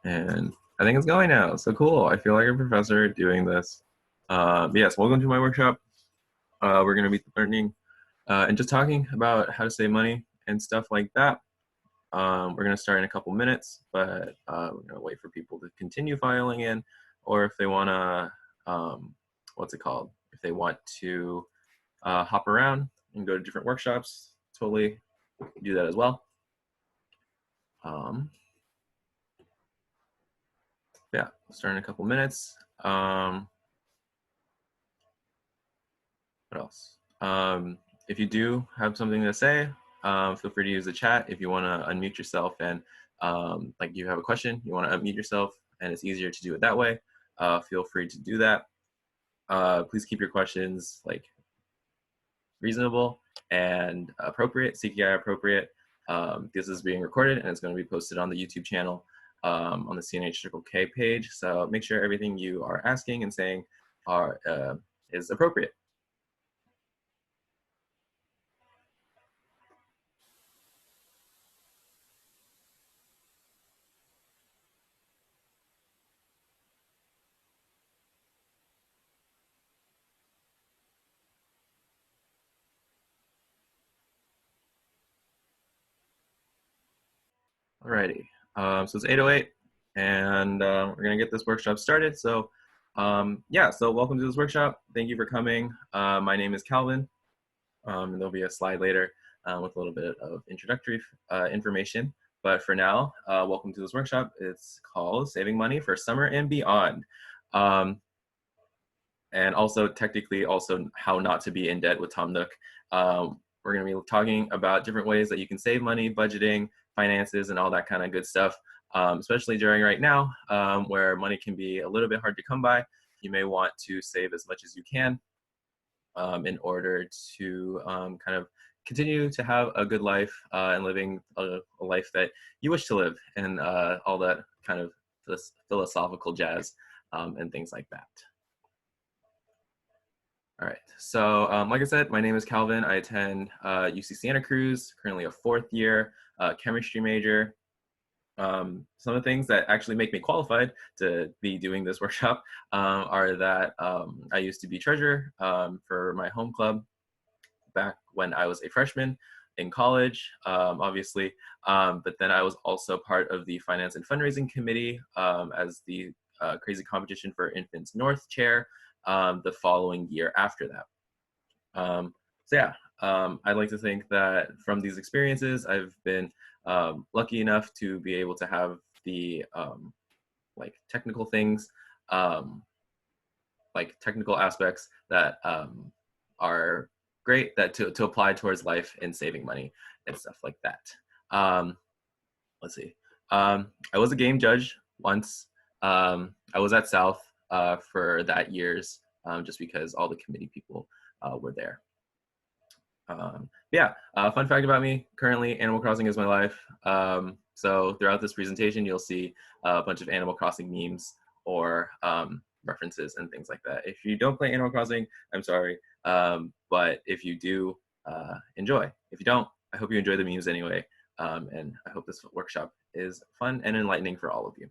And I think it's going now. So cool. I feel like a professor doing this. Yes, welcome to my workshop. We're going to be learning and just talking about how to save money and stuff like that. We're going to start in a couple minutes, but we're going to wait for people to continue filing in, or if they want to, what's it called? If they want to hop around and go to different workshops, totally do that as well. Yeah, we'll start in a couple minutes. What else? If you do have something to say, feel free to use the chat. If you want to unmute yourself and like you have a question, you want to unmute yourself and it's easier to do it that way, feel free to do that. Please keep your questions like reasonable and appropriate, CKI appropriate. This is being recorded and it's going to be posted on the YouTube channel on the CNH Circle K page. So make sure everything you are asking and saying is appropriate. Alrighty, so it's 8:08 and we're gonna get this workshop started. So yeah, so welcome to this workshop. Thank you for coming. My name is Calvin, and there'll be a slide later with a little bit of introductory information. But for now, welcome to this workshop. It's called Saving Money for Summer and Beyond. And also technically also how not to be in debt with Tom Nook. We're gonna be talking about different ways that you can save money, budgeting, finances, and all that kind of good stuff, especially during right now where money can be a little bit hard to come by. You may want to save as much as you can in order to kind of continue to have a good life and living a life that you wish to live, and all that kind of philosophical jazz and things like that. All right, so like I said, my name is Calvin. I attend UC Santa Cruz, currently a fourth year chemistry major. Some of the things that actually make me qualified to be doing this workshop are that I used to be treasurer for my home club back when I was a freshman in college, obviously, but then I was also part of the finance and fundraising committee as the Crazy Competition for Infants North chair the following year after that. So yeah, I'd like to think that from these experiences, I've been lucky enough to be able to have the like technical things, like technical aspects that are great that to apply towards life and saving money and stuff like that. Let's see. I was a game judge once. I was at South for that year's just because all the committee people were there. Yeah, fun fact about me, currently Animal Crossing is my life. So throughout this presentation, you'll see a bunch of Animal Crossing memes or references and things like that. If you don't play Animal Crossing, I'm sorry. But if you do, enjoy. If you don't, I hope you enjoy the memes anyway. And I hope this workshop is fun and enlightening for all of you.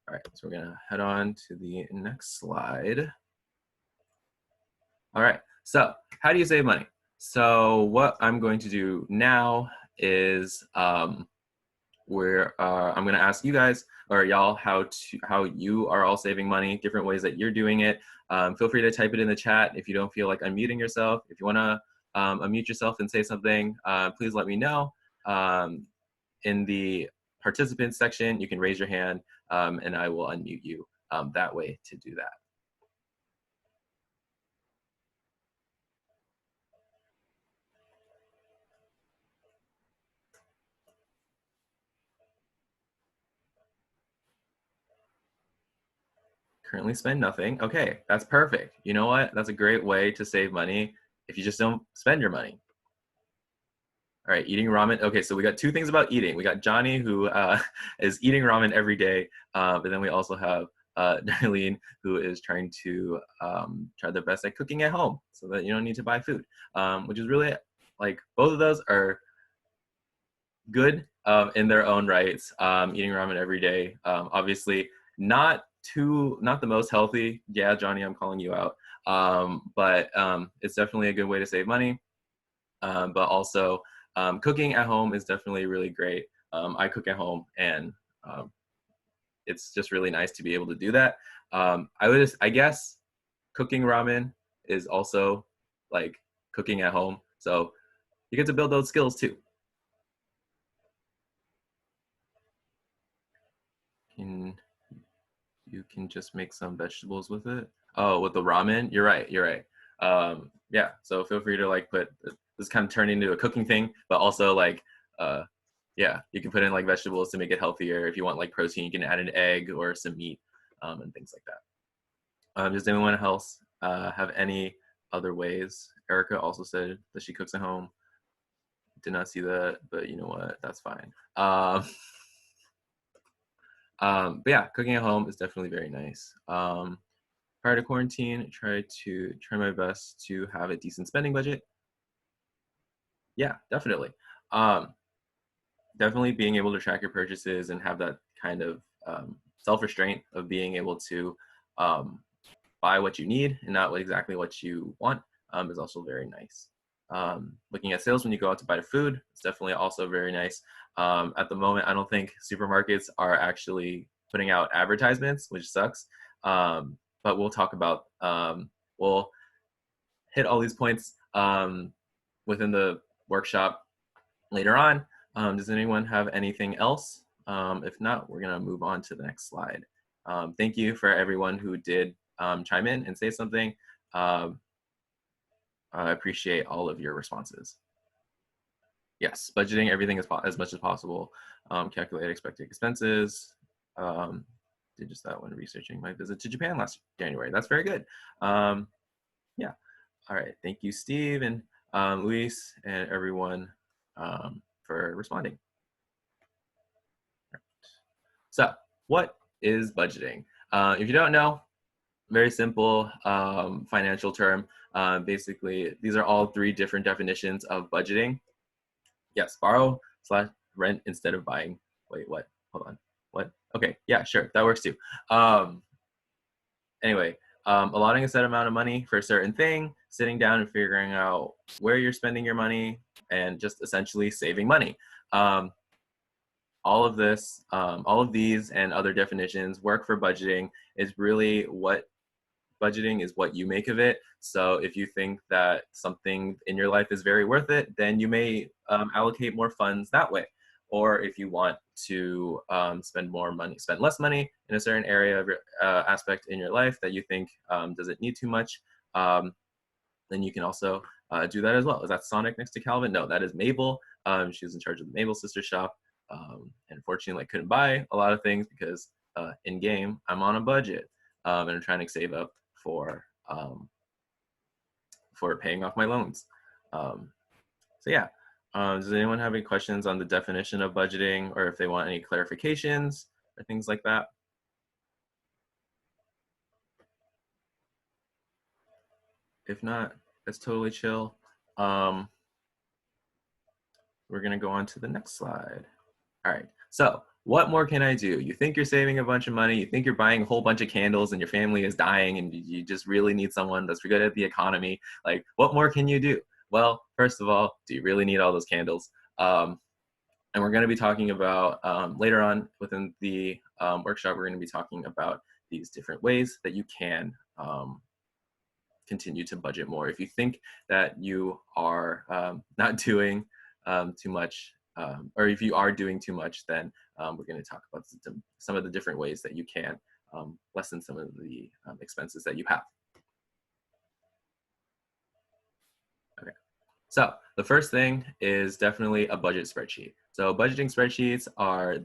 All right, so we're gonna head on to the next slide. All right, so how do you save money? So what I'm going to do now is I'm going to ask you guys or y'all how you are all saving money, different ways that you're doing it. Feel free to type it in the chat if you don't feel like unmuting yourself. If you want to unmute yourself and say something, please let me know. In the participants section, you can raise your hand and I will unmute you that way to do that. Currently spend nothing. Okay, that's perfect. You know what? That's a great way to save money if you just don't spend your money. All right, eating ramen. Okay, so we got two things about eating. We got Johnny, who is eating ramen every day, but then we also have Darlene, who is trying to try their best at cooking at home so that you don't need to buy food, which is really, like, both of those are good in their own rights. Eating ramen every day, obviously not the most healthy. Yeah, Johnny, I'm calling you out. But it's definitely a good way to save money. But also cooking at home is definitely really great. I cook at home, and it's just really nice to be able to do that. I guess cooking ramen is also like cooking at home, so you get to build those skills too. Can You can just make some vegetables with it. Oh, with the ramen, you're right. You're right. Yeah. So feel free to like put this kind of turn into a cooking thing, but also like, uh, yeah, you can put in like vegetables to make it healthier. If you want like protein, you can add an egg or some meat, and things like that. Does anyone else have any other ways? Erica also said that she cooks at home. Did not see that, but you know what? That's fine. But yeah, cooking at home is definitely very nice. Prior to quarantine, try my best to have a decent spending budget. Yeah, definitely. Um, Definitely being able to track your purchases and have that kind of self-restraint of being able to um, buy what you need and not exactly what you want is also very nice. Looking at sales when you go out to buy the food, it's definitely also very nice. At the moment, I don't think supermarkets are actually putting out advertisements, which sucks. But we'll talk about, we'll hit all these points within the workshop later on. Does anyone have anything else? If not, we're gonna move on to the next slide. Thank you for everyone who did chime in and say something. I appreciate all of your responses. Yes, budgeting everything as much as possible. Calculate expected expenses. Did just that when researching my visit to Japan last January. That's very good. Yeah. All right. Thank you, Steve and Luis and everyone for responding. So, what is budgeting? If you don't know, very simple financial term. Basically, these are all three different definitions of budgeting. Yes, borrow / rent instead of buying. Wait, what? Hold on. What? Okay, yeah, sure, that works too. Anyway, allotting a set amount of money for a certain thing, sitting down and figuring out where you're spending your money, and just essentially saving money. All of this, all of these and other definitions work for budgeting. Is really what budgeting is what you make of it. So if you think that something in your life is very worth it, then you may allocate more funds that way. Or if you want to spend less money in a certain area of your aspect in your life that you think doesn't need too much, then you can also do that as well. Is that Sonic next to Calvin? No, that is Mabel. She was in charge of the Mabel Sister Shop. And unfortunately, I couldn't buy a lot of things because in game, I'm on a budget and I'm trying to save up for paying off my loans. So yeah, does anyone have any questions on the definition of budgeting, or if they want any clarifications or things like that? If not, that's totally chill. We're gonna go on to the next slide. All right, so what more can I do? You think you're saving a bunch of money, you think you're buying a whole bunch of candles and your family is dying and you just really need someone that's good at the economy. Like, what more can you do? Well, first of all, do you really need all those candles? And we're going to be talking about later on within the workshop, we're going to be talking about these different ways that you can continue to budget more. If you think that you are not doing too much, or if you are doing too much, then we're going to talk about some of the different ways that you can lessen some of the expenses that you have. Okay. So the first thing is definitely a budget spreadsheet. So budgeting spreadsheets are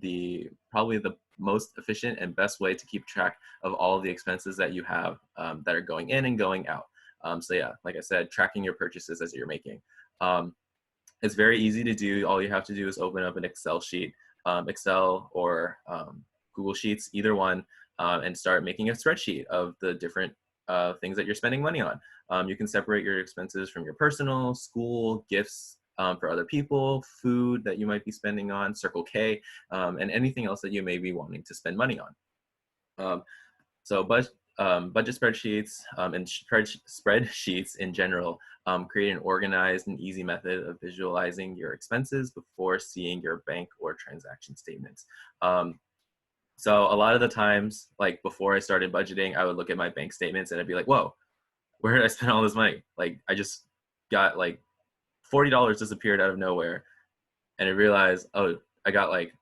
probably the most efficient and best way to keep track of all of the expenses that you have that are going in and going out. So yeah, like I said, tracking your purchases as you're making. It's very easy to do. All you have to do is open up an Excel sheet, Excel or Google Sheets, either one, and start making a spreadsheet of the different things that you're spending money on. You can separate your expenses from your personal, school, gifts, for other people, food that you might be spending on, Circle K, and anything else that you may be wanting to spend money on. So budget spreadsheets and spreadsheets in general create an organized and easy method of visualizing your expenses before seeing your bank or transaction statements. So a lot of the times, like before I started budgeting, I would look at my bank statements and I'd be like, whoa, where did I spend all this money? Like I just got like $40 disappeared out of nowhere. And I realized, oh, I got like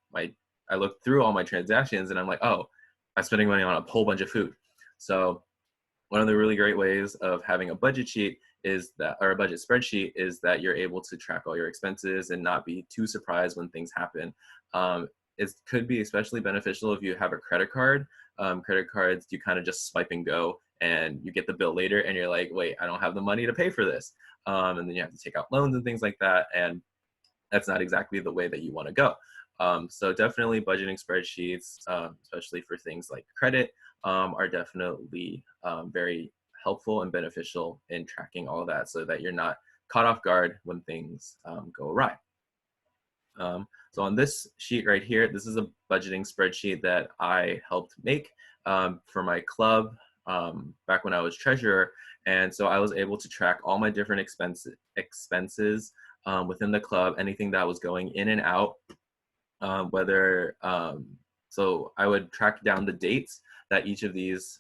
I looked through all my transactions and I'm like, oh, I'm spending money on a whole bunch of food. So one of the really great ways of having a budget sheet is that, or a budget spreadsheet, is that you're able to track all your expenses and not be too surprised when things happen. It could be especially beneficial if you have a credit card. Credit cards, you kind of just swipe and go, and you get the bill later, and you're like, wait, I don't have the money to pay for this. And then you have to take out loans and things like that, and that's not exactly the way that you want to go. So definitely budgeting spreadsheets, especially for things like credit, are definitely very helpful and beneficial in tracking all of that so that you're not caught off guard when things go awry. So on this sheet right here, this is a budgeting spreadsheet that I helped make for my club back when I was treasurer. And so I was able to track all my different expenses within the club, anything that was going in and out, so I would track down the dates that each of these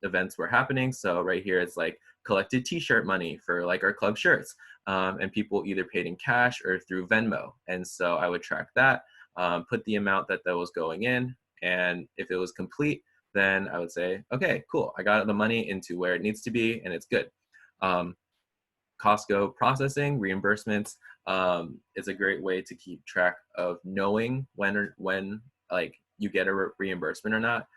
events were happening. So right here, it's like collected t-shirt money for like our club shirts, and people either paid in cash or through Venmo. And so I would track that, put the amount that was going in, and if it was complete, then I would say, okay, cool, I got the money into where it needs to be and it's good. Costco processing, reimbursements, is a great way to keep track of knowing when like you get a reimbursement or not.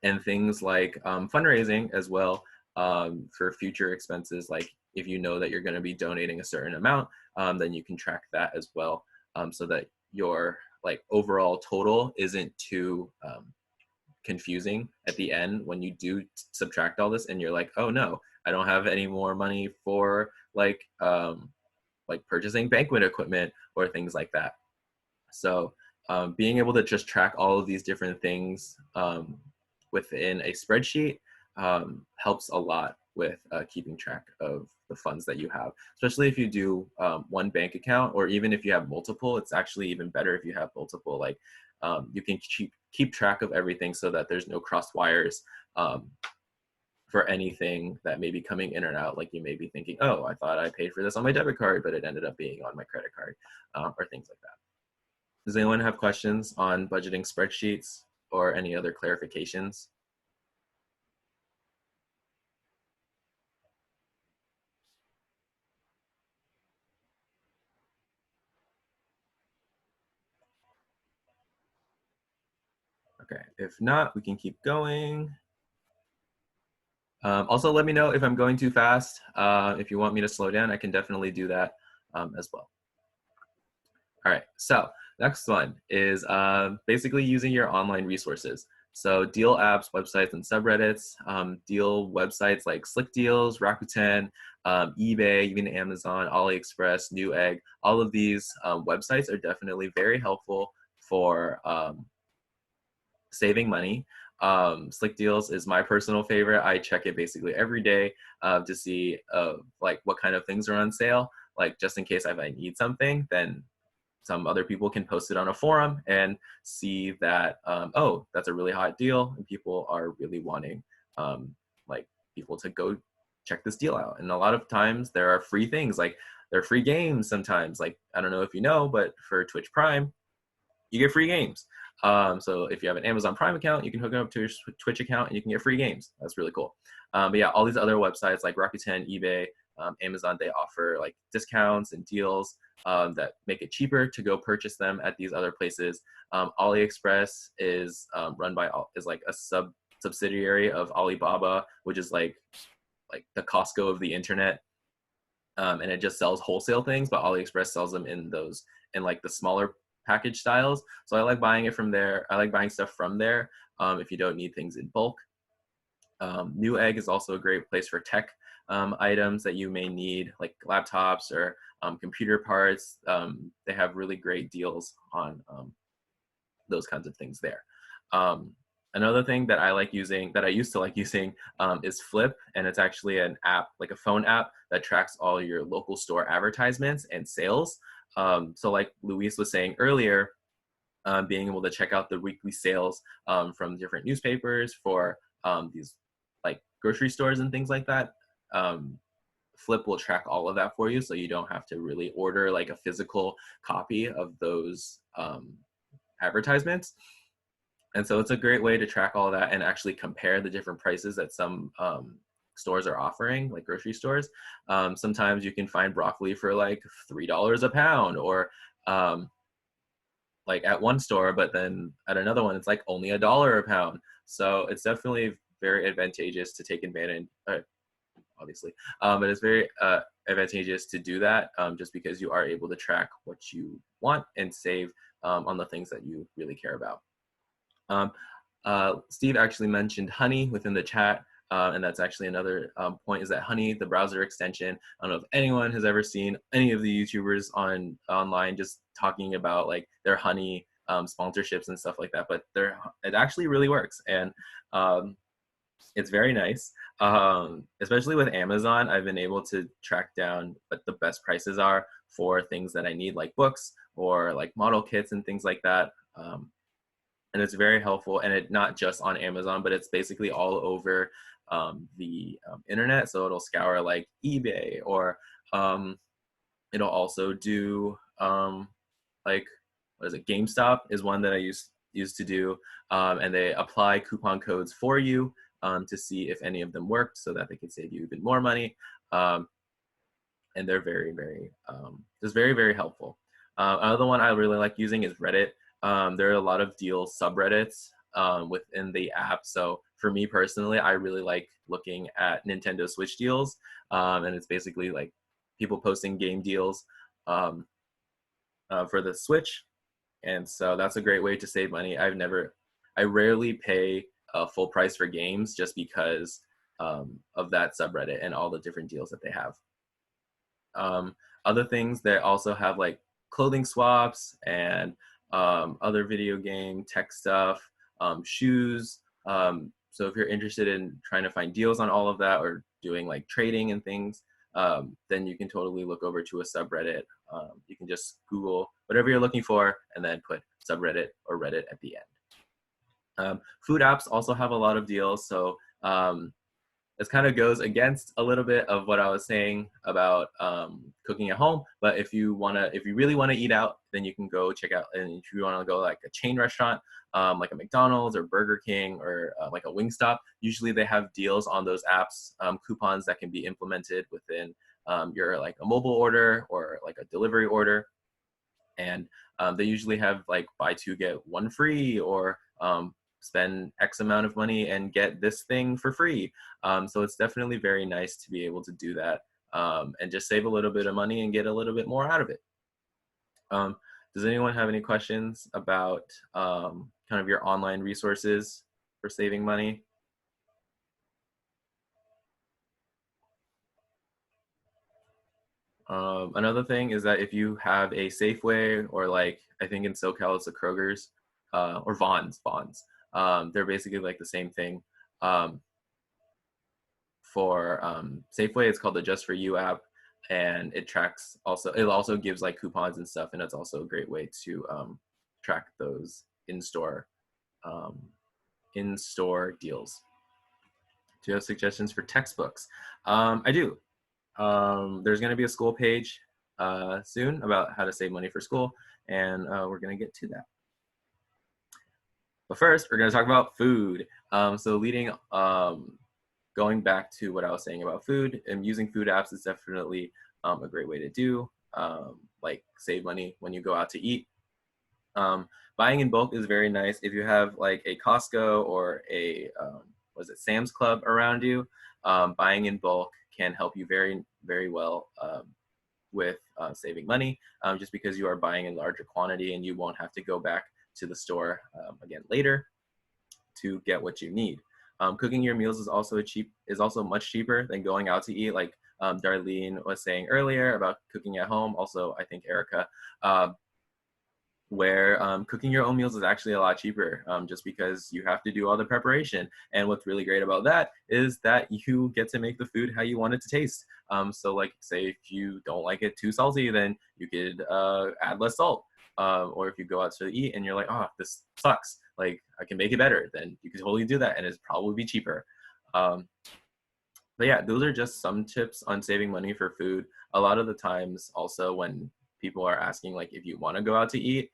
And things like fundraising as well, for future expenses. Like if you know that you're going to be donating a certain amount, then you can track that as well, so that your like overall total isn't too confusing at the end when you do subtract all this and you're like, oh no, I don't have any more money for like purchasing banquet equipment or things like that. So being able to just track all of these different things within a spreadsheet helps a lot with keeping track of the funds that you have, especially if you do one bank account, or even if you have multiple. It's actually even better if you have multiple. Like you can keep track of everything so that there's no crossed wires for anything that may be coming in or out. Like you may be thinking, oh, I thought I paid for this on my debit card, but it ended up being on my credit card, or things like that. Does anyone have questions on budgeting spreadsheets or any other clarifications? Okay, if not, we can keep going. Also, let me know if I'm going too fast. If you want me to slow down, I can definitely do that as well. All right, so next one is basically using your online resources. So deal apps, websites, and subreddits, deal websites like Slick Deals, Rakuten, eBay, even Amazon, AliExpress, Newegg. All of these websites are definitely very helpful for saving money. Slick Deals is my personal favorite. I check it basically every day to see like what kind of things are on sale. Like just in case if I need something, then some other people can post it on a forum and see that, oh, that's a really hot deal, and people are really wanting like people to go check this deal out. And a lot of times there are free things, like there are free games sometimes. Like, I don't know if you know, but for Twitch Prime, you get free games. So if you have an Amazon Prime account, you can hook it up to your Twitch account and you can get free games. That's really cool. But yeah, all these other websites like Rakuten, eBay, Amazon, they offer like discounts and deals that make it cheaper to go purchase them at these other places. AliExpress is run by is like a subsidiary of Alibaba, which is like the Costco of the internet, and it just sells wholesale things. But AliExpress sells them in like the smaller package styles. So I like buying it from there. I like buying stuff from there if you don't need things in bulk. Newegg is also a great place for tech. items that you may need, like laptops or computer parts. They have really great deals on those kinds of things there. Another thing that I like using, that I used to like using, is Flip, and it's actually an app, like a phone app that tracks all your local store advertisements and sales. So like Luis was saying earlier, being able to check out the weekly sales from different newspapers for these like grocery stores and things like that. Flip will track all of that for you, so you don't have to really order like a physical copy of those advertisements. And so it's a great way to track all that and actually compare the different prices that some stores are offering, like grocery stores. Sometimes you can find broccoli for like $3 a pound, or like at one store, but then at another one, it's like only $1 a pound. So it's definitely very advantageous to take advantage, obviously, but it's very advantageous to do that just because you are able to track what you want and save on the things that you really care about. Steve actually mentioned Honey within the chat, and that's actually another point, is that Honey, the browser extension, I don't know if anyone has ever seen any of the YouTubers online just talking about like their Honey sponsorships and stuff like that, but it actually really works, and it's very nice. Especially with Amazon, I've been able to track down what the best prices are for things that I need, like books or like model kits and things like that. And it's very helpful, and it not just on Amazon, but it's basically all over the internet. So it'll scour like eBay, or it'll also do like, what is it? GameStop is one that I used to do, and they apply coupon codes for you to see if any of them worked, so that they can save you even more money. And they're very, just very, very helpful. Another one I really like using is Reddit. There are a lot of deal subreddits within the app. So for me personally, I really like looking at Nintendo Switch deals, and it's basically like people posting game deals for the Switch. And so that's a great way to save money. I rarely pay full price for games just because of that subreddit and all the different deals that they have. Other things that also have like clothing swaps and other video game tech stuff, shoes. So if you're interested in trying to find deals on all of that, or doing like trading and things, then you can totally look over to a subreddit. You can just Google whatever you're looking for and then put subreddit or Reddit at the end. Food apps also have a lot of deals. So this kind of goes against a little bit of what I was saying about cooking at home. But if you really want to eat out, then you can go check out. And if you want to go like a chain restaurant, like a McDonald's or Burger King, or like a Wingstop, usually they have deals on those apps, coupons that can be implemented within your like a mobile order or like a delivery order. And they usually have like buy two get one free, or spend X amount of money and get this thing for free. So it's definitely very nice to be able to do that and just save a little bit of money and get a little bit more out of it. Does anyone have any questions about kind of your online resources for saving money? Another thing is that if you have a Safeway, or like I think in SoCal it's the Kroger's, or Vons, they're basically like the same thing. For Safeway, it's called the Just For You app, and it also gives like coupons and stuff, and it's also a great way to track those in-store deals. Do you have suggestions for textbooks? I do. There's going to be a school page soon about how to save money for school, and we're going to get to that. But first, we're going to talk about food. Going back to what I was saying about food, and using food apps is definitely a great way to do, like save money when you go out to eat. Buying in bulk is very nice. If you have like a Costco or a Sam's Club around you, buying in bulk can help you very, very well with saving money, just because you are buying in larger quantity and you won't have to go back to the store again later to get what you need. Cooking your meals is also much cheaper than going out to eat, like Darlene was saying earlier about cooking at home. Also, I think Erica, where cooking your own meals is actually a lot cheaper, just because you have to do all the preparation. And what's really great about that is that you get to make the food how you want it to taste. So like, say if you don't like it too salty, then you could add less salt. Or if you go out to eat and you're like, oh, this sucks, like I can make it better, then you can totally do that and it's probably be cheaper. But yeah, those are just some tips on saving money for food. A lot of the times also when people are asking like if you want to go out to eat,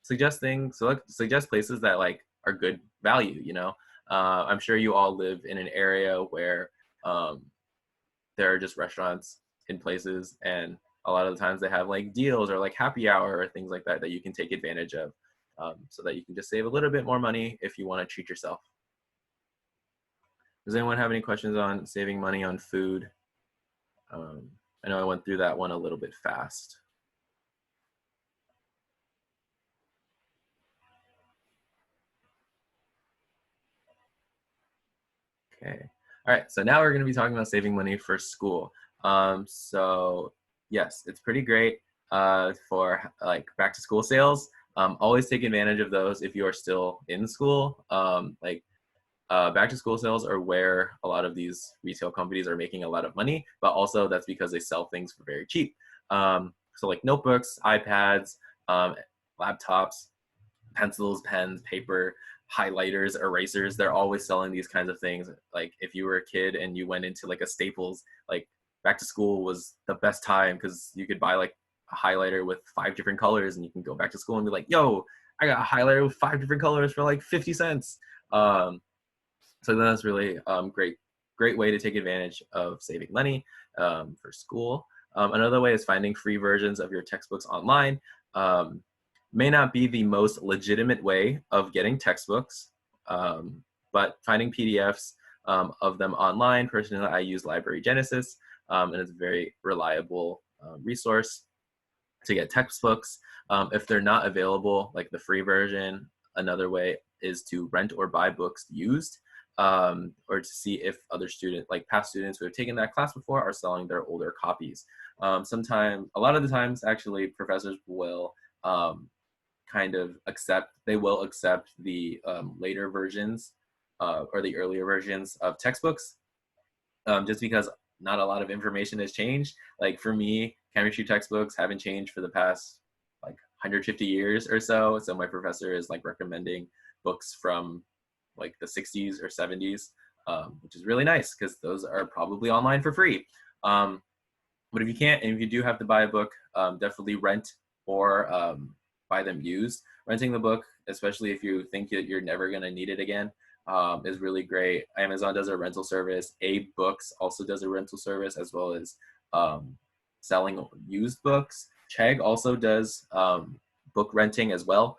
suggest places that like are good value, you know. I'm sure you all live in an area where there are just restaurants in places, and a lot of the times they have like deals or like happy hour or things like that that you can take advantage of, so that you can just save a little bit more money if you want to treat yourself. Does anyone have any questions on saving money on food? I know I went through that one a little bit fast. Okay. All right. So now we're going to be talking about saving money for school. So yes, it's pretty great for like back to school sales. Always take advantage of those if you are still in school. Back to school sales are where a lot of these retail companies are making a lot of money, but also that's because they sell things for very cheap. So like notebooks, iPads, laptops, pencils, pens, paper, highlighters, erasers, they're always selling these kinds of things. Like if you were a kid and you went into like a Staples, like back to school was the best time because you could buy like a highlighter with 5 different colors and you can go back to school and be like, yo, I got a highlighter with 5 different colors for like 50 cents. So that's really great way to take advantage of saving money for school. Another way is finding free versions of your textbooks online. May not be the most legitimate way of getting textbooks, but finding PDFs of them online. Personally, I use Library Genesis, and it's a very reliable resource to get textbooks. If they're not available, like the free version, another way is to rent or buy books used, or to see if other students, like past students who have taken that class before, are selling their older copies. A lot of the times, actually, professors will accept the later versions or the earlier versions of textbooks, just because not a lot of information has changed. Like for me, chemistry textbooks haven't changed for the past like 150 years or so. So my professor is like recommending books from like the 60s or 70s, which is really nice because those are probably online for free. But if you can't, and if you do have to buy a book, definitely rent or buy them used. Renting the book, especially if you think that you're never going to need it again, is really great. Amazon does a rental service. Abe Books also does a rental service, as well as selling used books. Chegg also does book renting as well.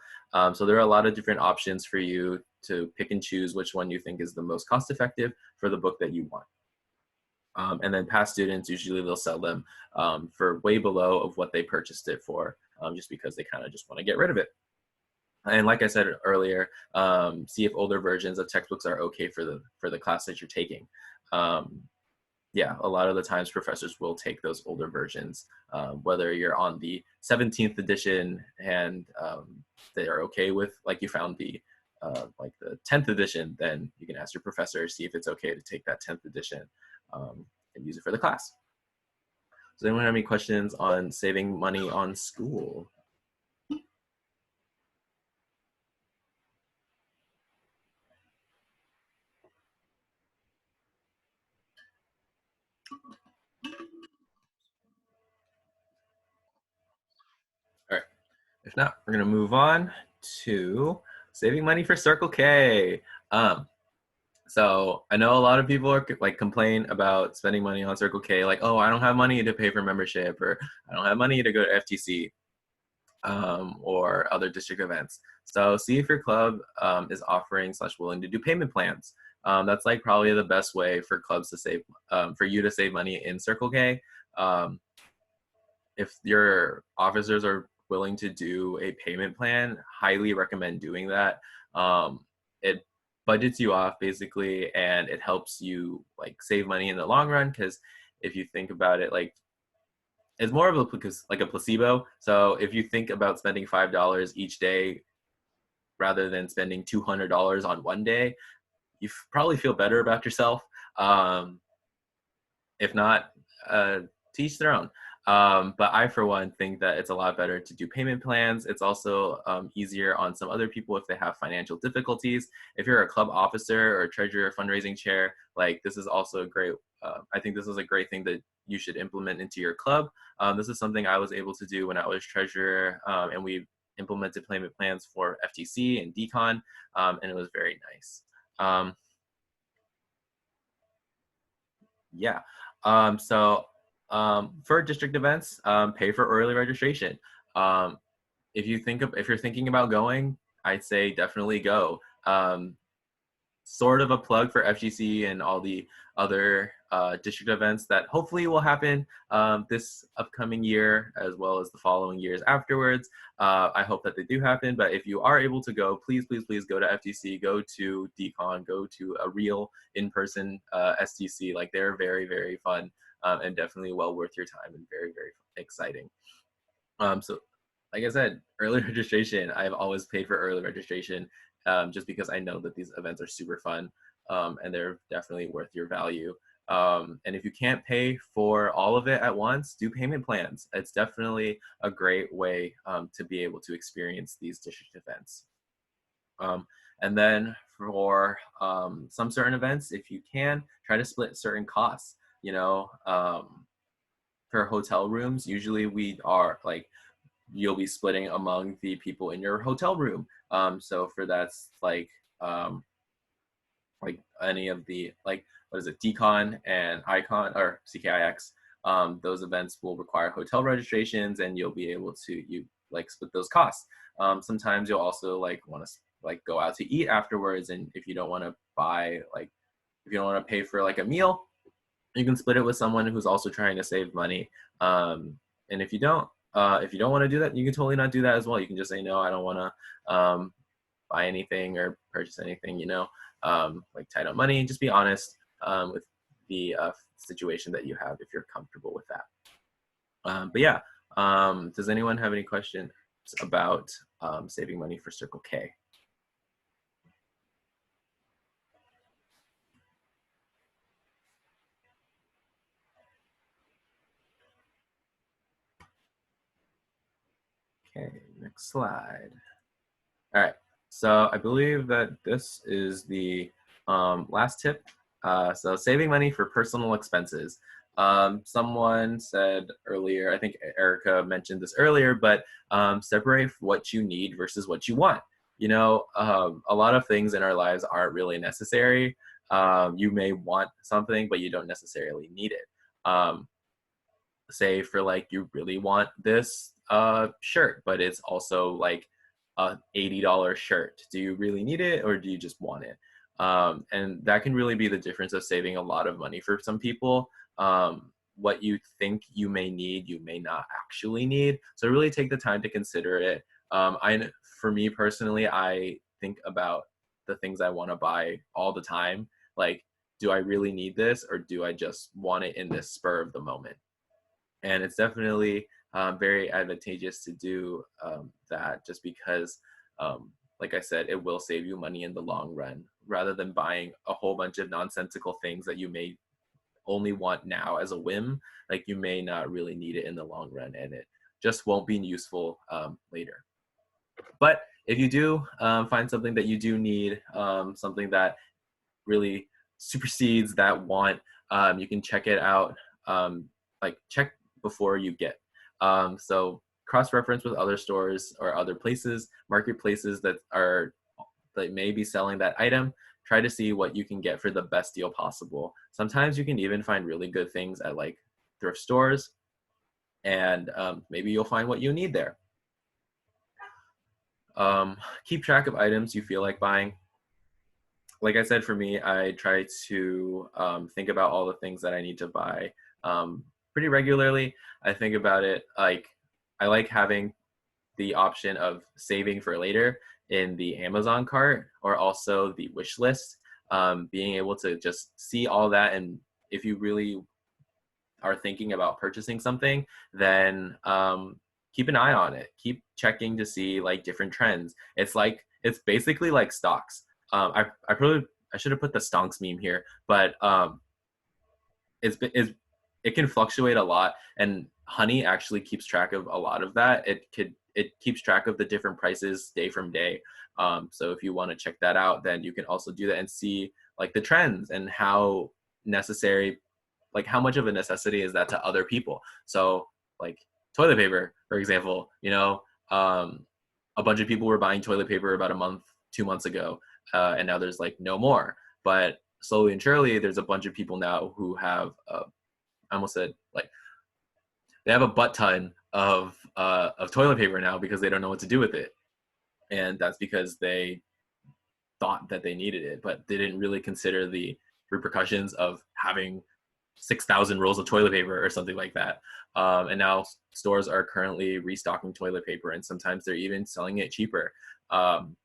So there are a lot of different options for you to pick and choose which one you think is the most cost effective for the book that you want. And then past students, usually they'll sell them for way below of what they purchased it for, just because they kind of just want to get rid of it. And like I said earlier, see if older versions of textbooks are okay for the class that you're taking. Yeah, a lot of the times professors will take those older versions, whether you're on the 17th edition and they are okay with, like you found the like the 10th edition, then you can ask your professor, see if it's okay to take that 10th edition and use it for the class. Does anyone have any questions on saving money on school? All right. If not, we're going to move on to saving money for Circle K. So I know a lot of people are like complain about spending money on Circle K, like, oh, I don't have money to pay for membership, or I don't have money to go to FTC or other district events. So see if your club is offering / willing to do payment plans. That's like probably the best way for clubs to save, for you to save money in Circle K. If your officers are willing to do a payment plan, highly recommend doing that. It budgets you off basically, and it helps you like save money in the long run. Because if you think about it, like it's more of a like a placebo. So if you think about spending $5 each day rather than spending $200 on one day, you probably feel better about yourself. If not, to each their own. But I, for one, think that it's a lot better to do payment plans. It's also easier on some other people if they have financial difficulties. If you're a club officer or treasurer fundraising chair, like this is also a great, I think this is a great thing that you should implement into your club. This is something I was able to do when I was treasurer, and we implemented payment plans for FTC and Decon, and it was very nice. Yeah. So for district events, pay for early registration. If you're thinking about going, I'd say definitely go. Sort of a plug for FGC and all the other district events that hopefully will happen this upcoming year, as well as the following years afterwards. I hope that they do happen, but if you are able to go, please, please, please go to FGC, go to Decon, go to a real in-person STC. Like they're very, very fun and definitely well worth your time and very, very exciting. So like I said, early registration, I've always paid for early registration just because I know that these events are super fun and they're definitely worth your value. And if you can't pay for all of it at once, do payment plans. It's definitely a great way to be able to experience these district events. And then for some certain events, if you can, try to split certain costs. You know, for hotel rooms, usually we are like, you'll be splitting among the people in your hotel room. So for that's like any of the, like, what is it, Decon and Icon or CKIX, those events will require hotel registrations and you'll be able to, split those costs. Sometimes you'll also like want to like go out to eat afterwards. And if you don't want to buy, like, if you don't want to pay for like a meal, you can split it with someone who's also trying to save money. And if you don't want to do that, you can totally not do that as well. You can just say, no, I don't want to buy anything or purchase anything, like tight on money. Just be honest with the situation that you have if you're comfortable with that. But yeah, does anyone have any questions about saving money for Circle K? Okay, next slide. All right, so I believe that this is the last tip. So saving money for personal expenses. Someone said earlier, I think Erica mentioned this earlier, but separate what you need versus what you want. A lot of things in our lives aren't really necessary. You may want something, but you don't necessarily need it. Say for like, you really want this shirt, but it's also like a $80 shirt. Do you really need it, or do you just want it? And that can really be the difference of saving a lot of money for some people. What you think you may need, you may not actually need. So really take the time to consider it. For me personally, I think about the things I want to buy all the time. Like, do I really need this, or do I just want it in this spur of the moment? And it's definitely very advantageous to do that, just because, like I said, it will save you money in the long run, rather than buying a whole bunch of nonsensical things that you may only want now as a whim. Like, you may not really need it in the long run, and it just won't be useful later. But if you do find something that you do need, something that really supersedes that want, you can check it out. Check before you get. So cross-reference with other stores or other places, marketplaces that may be selling that item. Try to see what you can get for the best deal possible. Sometimes you can even find really good things at like thrift stores, and maybe you'll find what you need there. Keep track of items you feel like buying. Like I said, for me, I try to think about all the things that I need to buy pretty regularly. I think about it like, I like having the option of saving for later. in the Amazon cart or also the wish list. Being able to just see all that, and if you really are thinking about purchasing something, then keep an eye on it. Keep checking to see like different trends. It's basically like stocks. I should have put the stonks meme here, but it can fluctuate a lot, and Honey actually keeps track of a lot of that. It keeps track of the different prices day from day. So if you want to check that out, then you can also do that and see like the trends and how necessary, like how much of a necessity is that to other people. So like toilet paper, for example, a bunch of people were buying toilet paper about a month, 2 months ago, and now there's like no more. But slowly and surely, there's a bunch of people now who have, I almost said like, they have a butt ton of toilet paper now because they don't know what to do with it, and that's because they thought that they needed it, but they didn't really consider the repercussions of having 6,000 rolls of toilet paper or something like that. And now stores are currently restocking toilet paper, and sometimes they're even selling it cheaper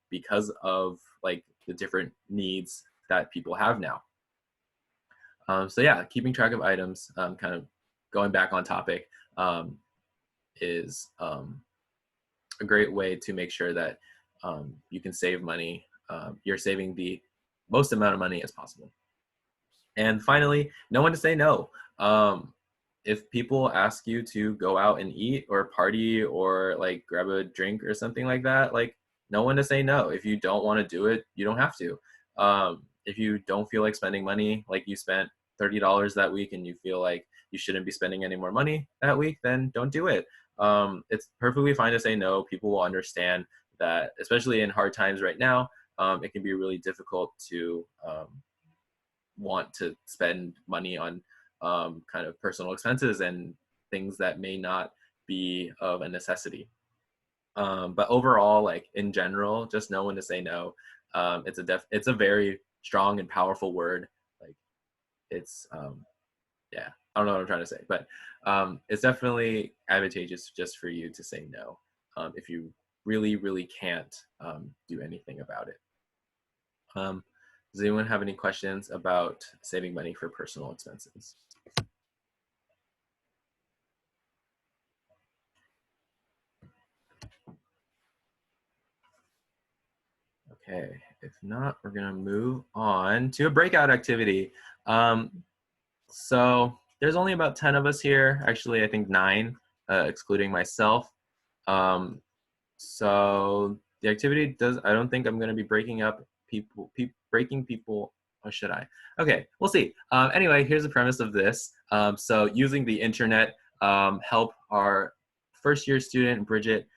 because of like the different needs that people have now. So yeah, keeping track of items, kind of going back on topic, is a great way to make sure that you can save money. You're saving the most amount of money as possible. And finally, know when to say no. If people ask you to go out and eat or party or like grab a drink or something like that, like know when to say no. If you don't want to do it, you don't have to. If you don't feel like spending money, like you spent $30 that week and you feel like you shouldn't be spending any more money that week, then don't do it. It's perfectly fine to say no. People will understand that, especially in hard times right now. It can be really difficult to want to spend money on kind of personal expenses and things that may not be of a necessity. But overall, like in general, just know when to say no. It's a very strong and powerful word. Like it's yeah, I don't know what I'm trying to say, but it's definitely advantageous just for you to say no if you really, really can't do anything about it. Does anyone have any questions about saving money for personal expenses? Okay, if not, we're gonna move on to a breakout activity. So there's only about 10 of us here. Actually, I think 9, excluding myself. So the activity I don't think I'm gonna be breaking people, or should I? Okay, we'll see. Anyway, here's the premise of this. So using the internet, help our first year student, Bridget,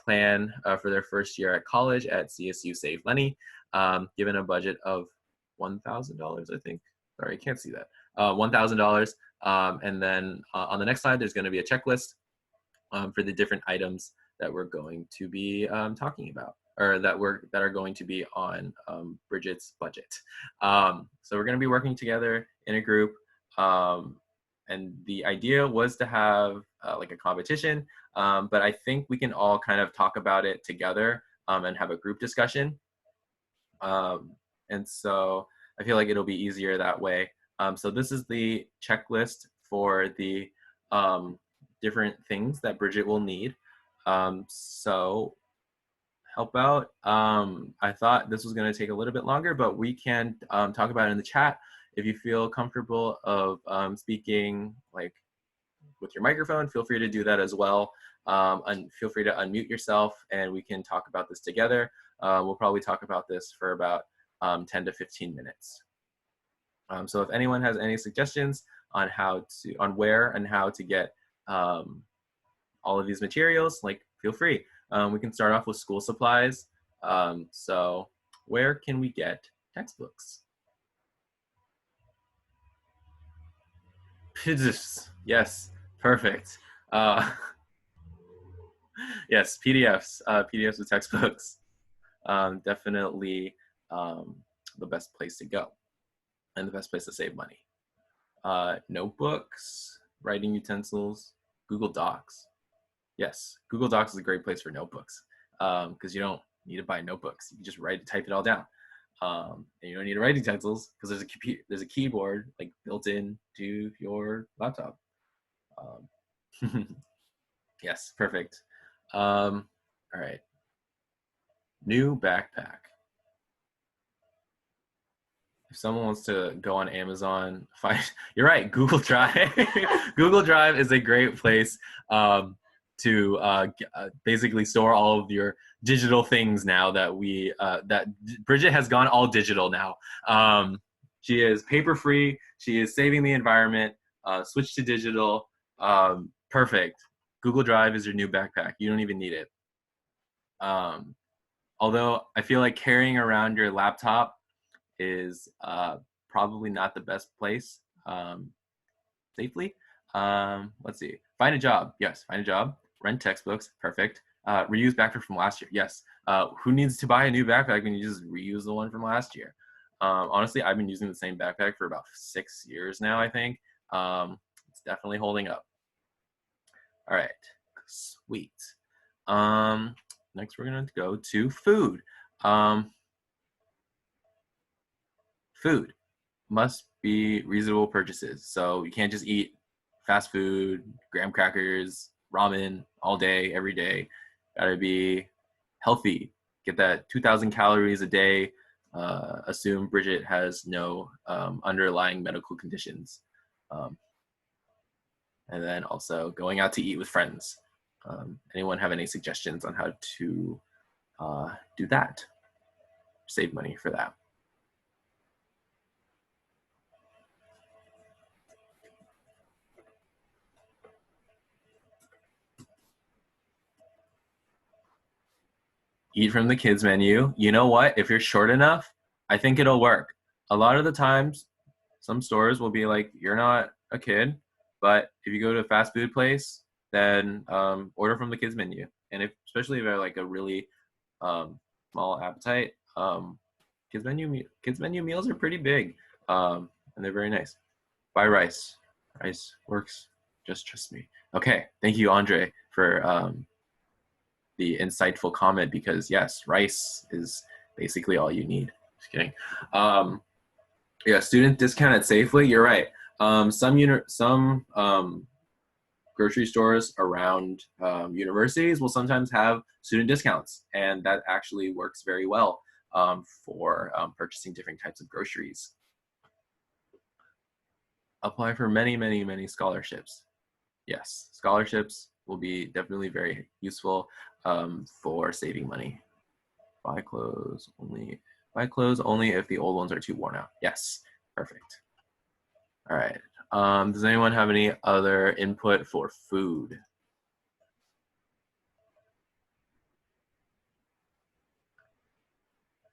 plan for their first year at college at CSU Save Money, given a budget of $1,000, I think. Sorry, I can't see that. $1,000. And then on the next slide, there's going to be a checklist for the different items that we're going to be talking about, or that are going to be on Bridget's budget. So we're going to be working together in a group. And the idea was to have like a competition, but I think we can all kind of talk about it together and have a group discussion. And so I feel like it'll be easier that way. So this is the checklist for the different things that Bridget will need. So help out. I thought this was going to take a little bit longer, but we can talk about it in the chat. If you feel comfortable of speaking like with your microphone, feel free to do that as well. And feel free to unmute yourself and we can talk about this together. We'll probably talk about this for about 10 to 15 minutes. So if anyone has any suggestions on where and how to get all of these materials, like feel free. We can start off with school supplies. So where can we get textbooks? Yes, perfect. Yes, PDFs, PDFs with textbooks. Definitely the best place to go and the best place to save money. Notebooks, writing utensils, Google Docs. Yes, Google Docs is a great place for notebooks because you don't need to buy notebooks. You can just type it all down. And you don't need writing utensils because there's a keyboard like built in to your laptop. Yes, perfect. All right. New backpack. If someone wants to go on Amazon, you're right, Google Drive. Google Drive is a great place to basically store all of your digital things now that that Bridget has gone all digital now. She is paper free. She is saving the environment. Switch to digital. Perfect. Google Drive is your new backpack. You don't even need it. Although I feel like carrying around your laptop is probably not the best place safely. Let's see. Find a job. Yes, find a job. Rent textbooks. Perfect. Reuse backpack from last year. Yes. Who needs to buy a new backpack when you just reuse the one from last year? Honestly, I've been using the same backpack for about 6 years now, I think. It's definitely holding up. All right. Sweet. Next, we're going to go to food. Food must be reasonable purchases. So you can't just eat fast food, graham crackers, ramen all day, every day. Gotta be healthy. Get that 2,000 calories a day. Assume Bridget has no underlying medical conditions. And then also going out to eat with friends. Anyone have any suggestions on how to do that? Save money for that. Eat from the kids menu. You know what? If you're short enough, I think it'll work. A lot of the times, some stores will be like, you're not a kid, but if you go to a fast food place, then order from the kids menu. And especially if you have like a really small appetite, kids menu meals are pretty big, and they're very nice. Buy rice. Rice works. Just trust me. Okay, thank you, Andre, for the insightful comment, because yes, rice is basically all you need. Just kidding. Yeah, student discount at Safeway. You're right. Some grocery stores around universities will sometimes have student discounts, and that actually works very well for purchasing different types of groceries. Apply for many, many, many scholarships. Yes, scholarships will be definitely very useful for saving money. Buy clothes only if the old ones are too worn out. Yes, perfect. All right. Does anyone have any other input for food?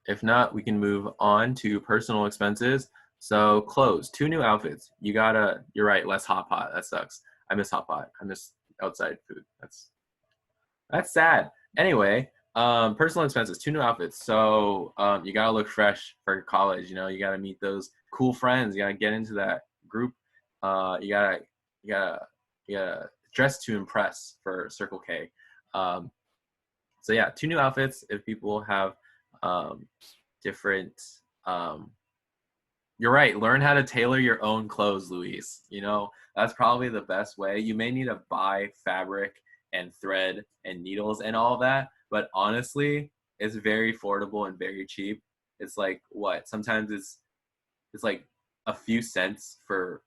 If not, we can move on to personal expenses. So clothes, 2 new outfits. You're right, less hot pot. That sucks. I miss hot pot. I miss outside food. That's sad. Anyway, personal expenses, 2 new outfits. So you gotta look fresh for college. You know, you gotta meet those cool friends. You gotta get into that group. You gotta dress to impress for Circle K. So yeah, 2 new outfits. If people have different, you're right. Learn how to tailor your own clothes, Luis. You know, that's probably the best way. You may need to buy fabric and thread and needles and all that, but honestly, it's very affordable and very cheap. It's like what? Sometimes it's like a few cents for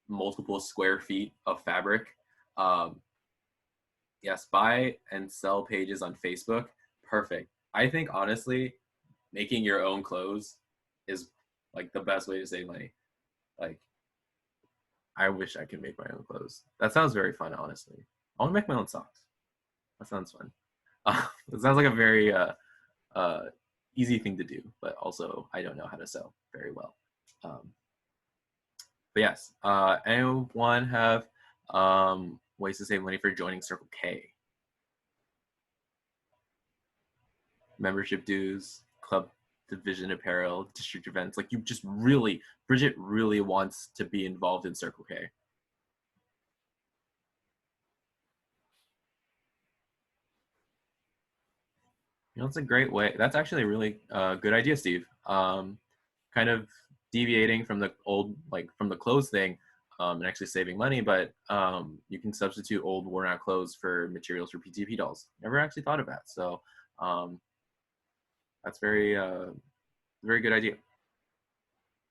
multiple square feet of fabric. Yes, buy and sell pages on Facebook. Perfect. I think honestly, making your own clothes is like the best way to save money. Like, I wish I could make my own clothes. That sounds very fun, honestly. I want to make my own socks. That sounds fun. It sounds like a very easy thing to do, but also I don't know how to sew very well. But yes, anyone have ways to save money for joining Circle K? Membership dues, club division apparel, district events. Like Bridget really wants to be involved in Circle K. That's a great way. That's actually a really good idea, Steve. Kind of deviating from the old, like from the clothes thing, and actually saving money, but you can substitute old worn out clothes for materials for PTP dolls. Never actually thought of that. So that's very good idea.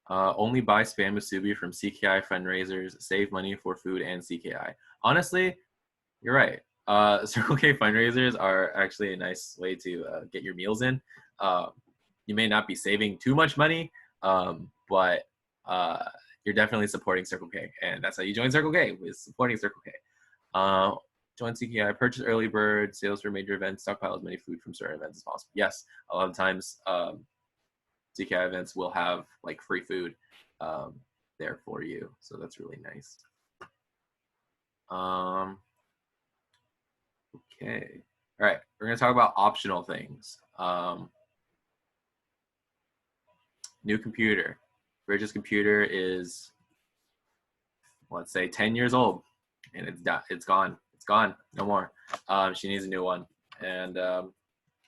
Only buy spam musubi from CKI fundraisers, save money for food and CKI. Honestly, you're right. Circle K fundraisers are actually a nice way to get your meals in. You may not be saving too much money, but you're definitely supporting Circle K, and that's how you join Circle K, with supporting Circle K. Join CKI, purchase early bird, sales for major events, stockpile as many food from certain events as possible. Yes, a lot of times CKI events will have like free food there for you, so that's really nice. Okay, all right, we're gonna talk about optional things. New computer. Bridget's computer is, let's say, 10 years old, and it's gone. It's gone. No more. She needs a new one. And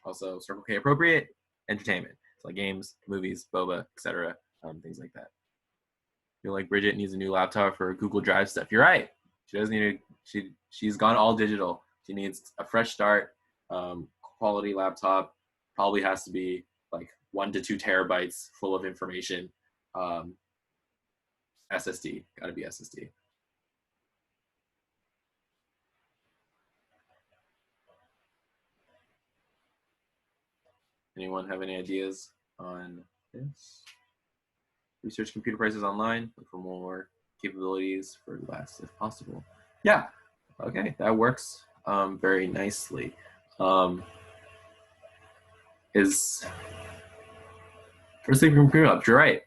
also Circle K appropriate entertainment, so like games, movies, boba, etc. Things like that. I feel like Bridget needs a new laptop for Google Drive stuff. You're right. She doesn't need she's gone all digital. She needs a fresh start. Quality laptop. Probably has to be like 1 to 2 terabytes full of information. SSD, gotta be SSD. Anyone have any ideas on this? Research computer prices online, look for more capabilities for less if possible. Yeah, okay, that works very nicely. Is first thing from computer labs, you're right.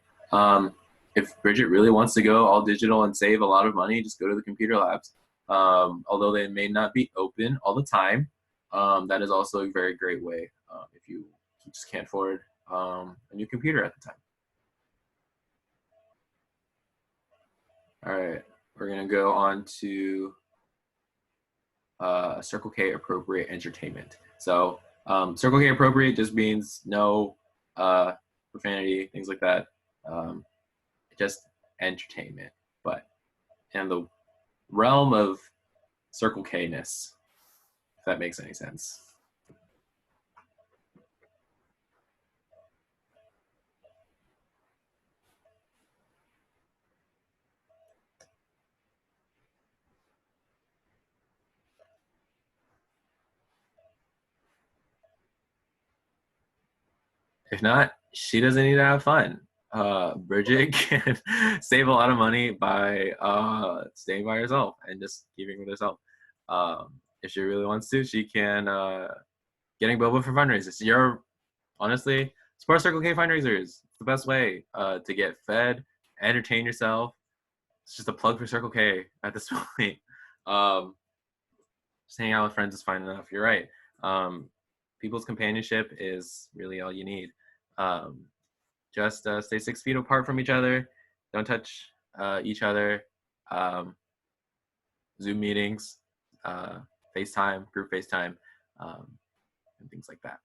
If Bridget really wants to go all digital and save a lot of money, just go to the computer labs. Although they may not be open all the time, that is also a very great way if you just can't afford a new computer at the time. All right, we're gonna go on to Circle K appropriate entertainment. So Circle K appropriate just means no profanity, things like that. Just entertainment, but in the realm of Circle K-ness, if that makes any sense. If not, she doesn't need to have fun. Bridget can save a lot of money by staying by herself and just keeping with herself. If she really wants to, she can getting boba for fundraisers. You're honestly support Circle K fundraisers. It's the best way to get fed, entertain yourself. It's just a plug for Circle K at this point. Just hanging out with friends is fine enough. You're right. People's companionship is really all you need. Just stay 6 feet apart from each other. Don't touch each other. Zoom meetings, FaceTime, group FaceTime, and things like that.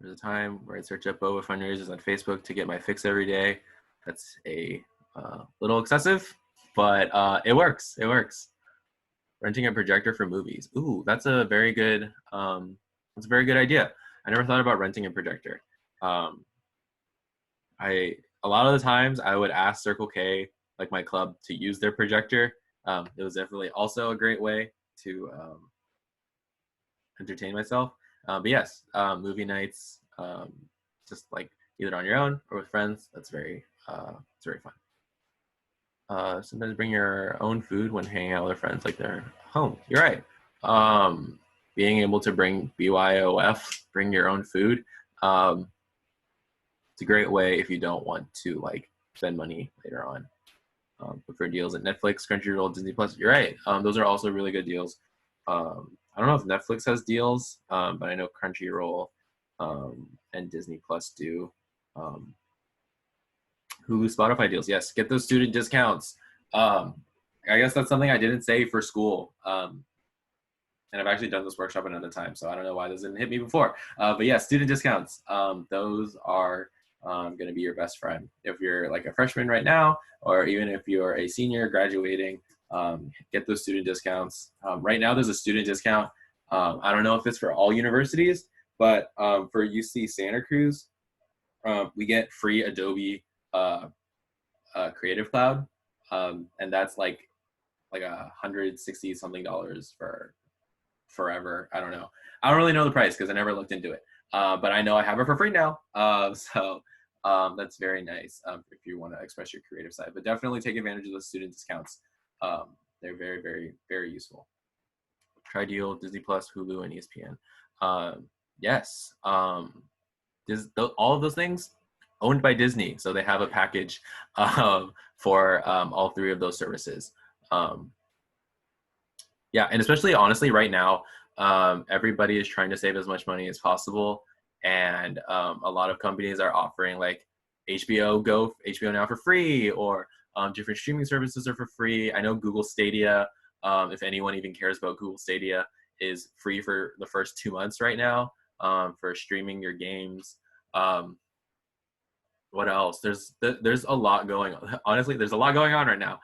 There's a time where I search up boba fundraisers on Facebook to get my fix every day. That's a little excessive, but it works. It works. Renting a projector for movies. Ooh, that's a very good. That's a very good idea. I never thought about renting a projector. A lot of the times I would ask Circle K, like my club, to use their projector. It was definitely also a great way to entertain myself. But yes, movie nights, just like either on your own or with friends. That's it's very fun. Sometimes bring your own food when hanging out with friends, like they're home. You're right. Being able to bring BYOF, bring your own food. It's a great way if you don't want to like spend money later on. Look for deals at Netflix, Crunchyroll, Disney Plus. You're right. Those are also really good deals. I don't know if Netflix has deals, but I know Crunchyroll and Disney Plus do. Hulu, Spotify deals. Yes, get those student discounts. I guess that's something I didn't say for school. and I've actually done this workshop another time, so I don't know why this didn't hit me before. But yeah, student discounts. Those are going to be your best friend. If you're like a freshman right now, or even if you're a senior graduating, get those student discounts. Right now, there's a student discount. I don't know if it's for all universities, but for UC Santa Cruz, we get free Adobe Creative Cloud, and that's like $160 something for forever. I don't know. I don't really know the price because I never looked into it. But I know I have it for free now. So that's very nice if you want to express your creative side. But definitely take advantage of those student discounts. They're very, very, very useful. TriDeal, Disney Plus, Hulu, and ESPN. Yes. All of those things owned by Disney. So they have a package for all three of those services. Yeah, and especially honestly right now, everybody is trying to save as much money as possible, and a lot of companies are offering like HBO Now for free, or different streaming services are for free. I know Google Stadia, if anyone even cares about Google Stadia, is free for the first 2 months right now for streaming your games. What else? There's a lot going on. Honestly, there's a lot going on right now.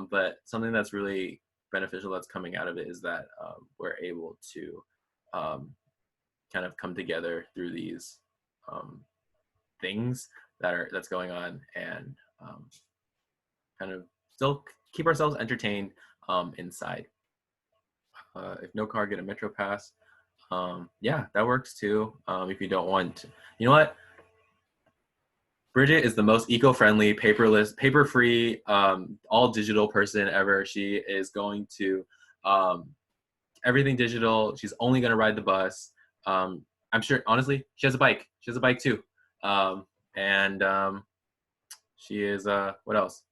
But something that's really beneficial that's coming out of it is that we're able to kind of come together through these things that's going on, and kind of still keep ourselves entertained inside. If no car, get a Metro Pass. Yeah, that works too. If you don't want, you know what? Bridget is the most eco-friendly, paperless, paper-free, all digital person ever. She is going to everything digital. She's only going to ride the bus. I'm sure, honestly, she has a bike. She has a bike too. And she is, what else?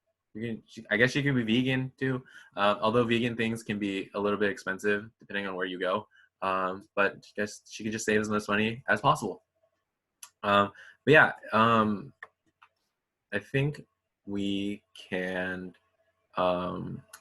I guess she could be vegan too. Although vegan things can be a little bit expensive depending on where you go. But I guess she could just save as much money as possible. But yeah, I think we can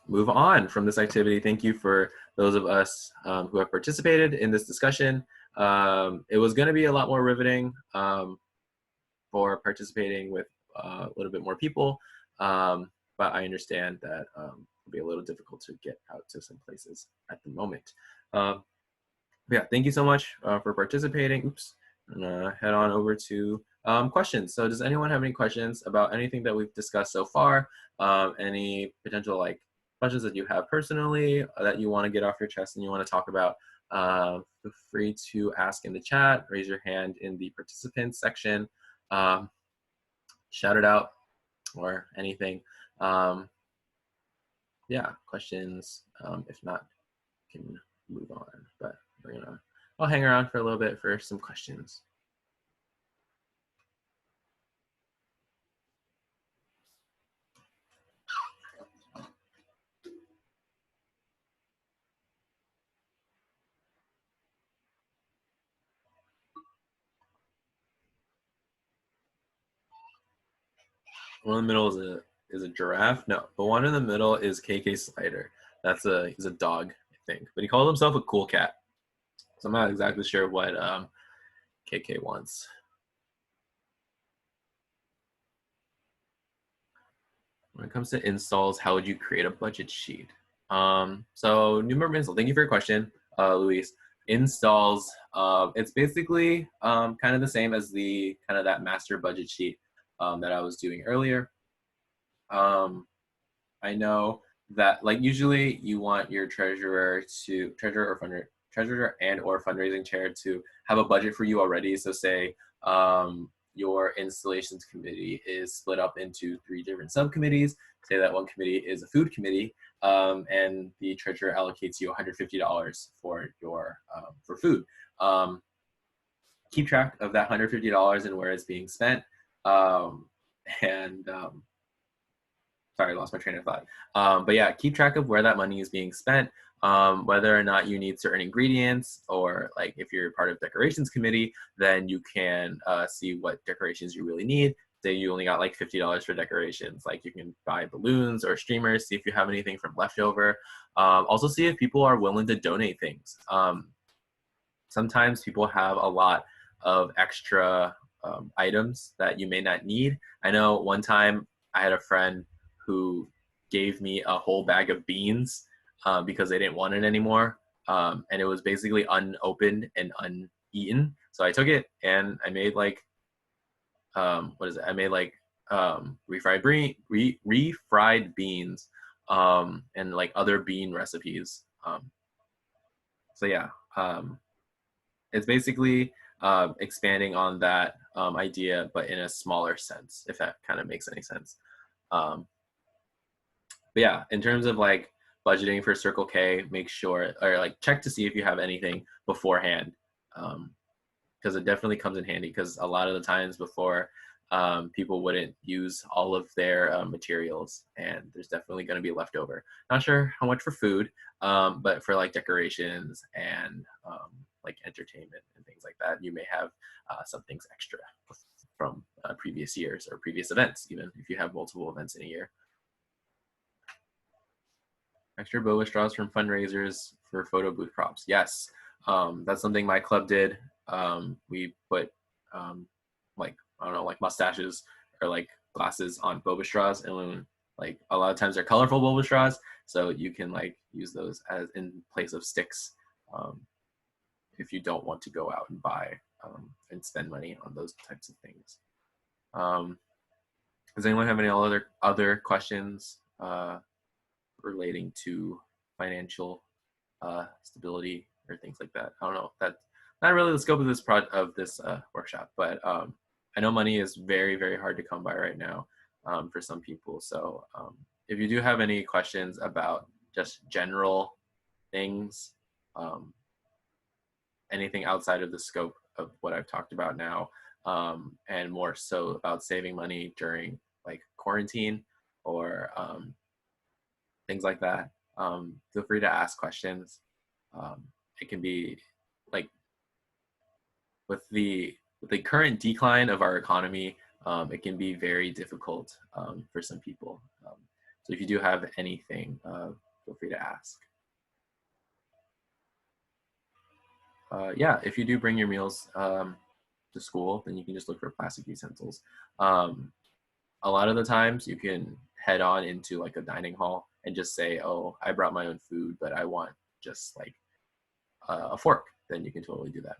move on from this activity. Thank you for those of us who have participated in this discussion. It was going to be a lot more riveting for participating with a little bit more people, but I understand that it'll be a little difficult to get out to some places at the moment. Yeah, thank you so much for participating. Oops, I'm gonna head on over to questions. So does anyone have any questions about anything that we've discussed so far? Any potential like questions that you have personally that you want to get off your chest and you want to talk about? Feel free to ask in the chat, raise your hand in the participants section, shout it out or anything. Yeah, questions. If not, can move on, but I'll hang around for a little bit for some questions. One in the middle is a giraffe. No, the one in the middle is KK Slider. He's a dog, I think, but he calls himself a cool cat. So I'm not exactly sure what KK wants. When it comes to installs, how would you create a budget sheet? So new member install. Thank you for your question, Luis. Installs. It's basically kind of the same as the kind of that master budget sheet that I was doing earlier. I know that like usually you want your treasurer and or fundraising chair to have a budget for you already. So say your installations committee is split up into 3 different subcommittees. Say that one committee is a food committee, and the treasurer allocates you $150 for your for food. Keep track of that $150 and where it's being spent. Sorry, I lost my train of thought. But yeah, keep track of where that money is being spent, whether or not you need certain ingredients, or like if you're part of decorations committee, then you can see what decorations you really need. say you only got like $50 for decorations, like you can buy balloons or streamers, see if you have anything from leftover. Also see if people are willing to donate things. Sometimes people have a lot of extra items that you may not need. I know one time I had a friend who gave me a whole bag of beans because they didn't want it anymore. And it was basically unopened and uneaten. So I took it and I made like, what is it? I made like refried beans and like other bean recipes. So yeah, it's basically expanding on that idea, but in a smaller sense, if that kind of makes any sense. But yeah, in terms of like budgeting for Circle K, make sure, or like check to see if you have anything beforehand, because it definitely comes in handy, because a lot of the times before, people wouldn't use all of their materials, and there's definitely going to be leftover. Not sure how much for food, but for like decorations and like entertainment and things like that, you may have some things extra from previous years or previous events, even if you have multiple events in a year. Extra boba straws from fundraisers for photo booth props. Yes, that's something my club did. We put like, I don't know, like mustaches or like glasses on boba straws, and when, like, a lot of times they're colorful boba straws, so you can like use those as in place of sticks if you don't want to go out and buy and spend money on those types of things. Does anyone have any other questions relating to financial stability or things like that? I don't know. That's not really the scope of this workshop, but I know money is very, very hard to come by right now for some people. So if you do have any questions about just general things, anything outside of the scope of what I've talked about now, and more so about saving money during like quarantine or things like that, feel free to ask questions. It can be like, with the current decline of our economy, it can be very difficult for some people. So if you do have anything, feel free to ask. Yeah, if you do bring your meals to school, then you can just look for plastic utensils. A lot of the times you can head on into like a dining hall and just say, oh, I brought my own food, but I want just like a fork. Then you can totally do that.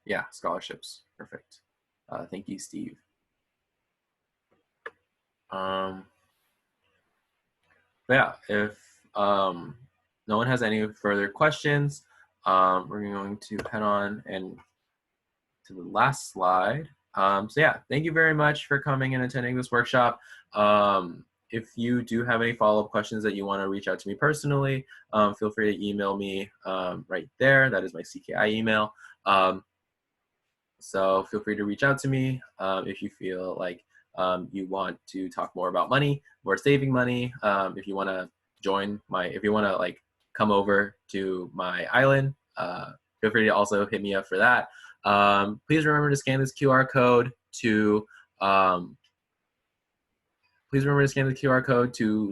Yeah, scholarships, perfect. Thank you, Steve. But yeah, if no one has any further questions, we're going to head on and to the last slide. So yeah, thank you very much for coming and attending this workshop. If you do have any follow-up questions that you want to reach out to me personally, feel free to email me right there. That is my CKI email. So feel free to reach out to me if you feel like you want to talk more about money or saving money. If you want to if you want to like come over to my island, feel free to also hit me up for that. Please remember to scan this QR code to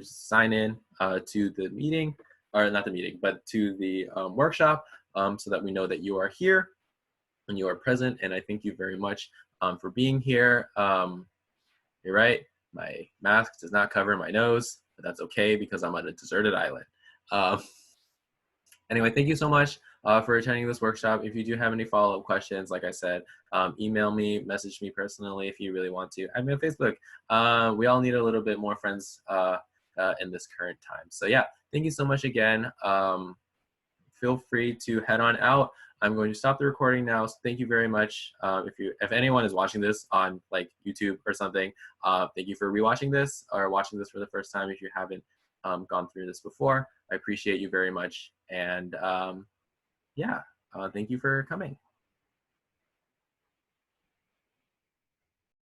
sign in to the meeting, or not the meeting, but to the workshop, so that we know that you are here and you are present. And I thank you very much for being here. You're right, my mask does not cover my nose, but that's okay because I'm on a deserted island. Anyway, thank you so much for attending this workshop. If you do have any follow-up questions, like I said, email me, message me personally if you really want to. Add me on Facebook. We all need a little bit more friends in this current time. So yeah, thank you so much again. Feel free to head on out. I'm going to stop the recording now. So thank you very much. If anyone is watching this on like YouTube or something, thank you for rewatching this or watching this for the first time if you haven't gone through this before. I appreciate you very much. And yeah, thank you for coming.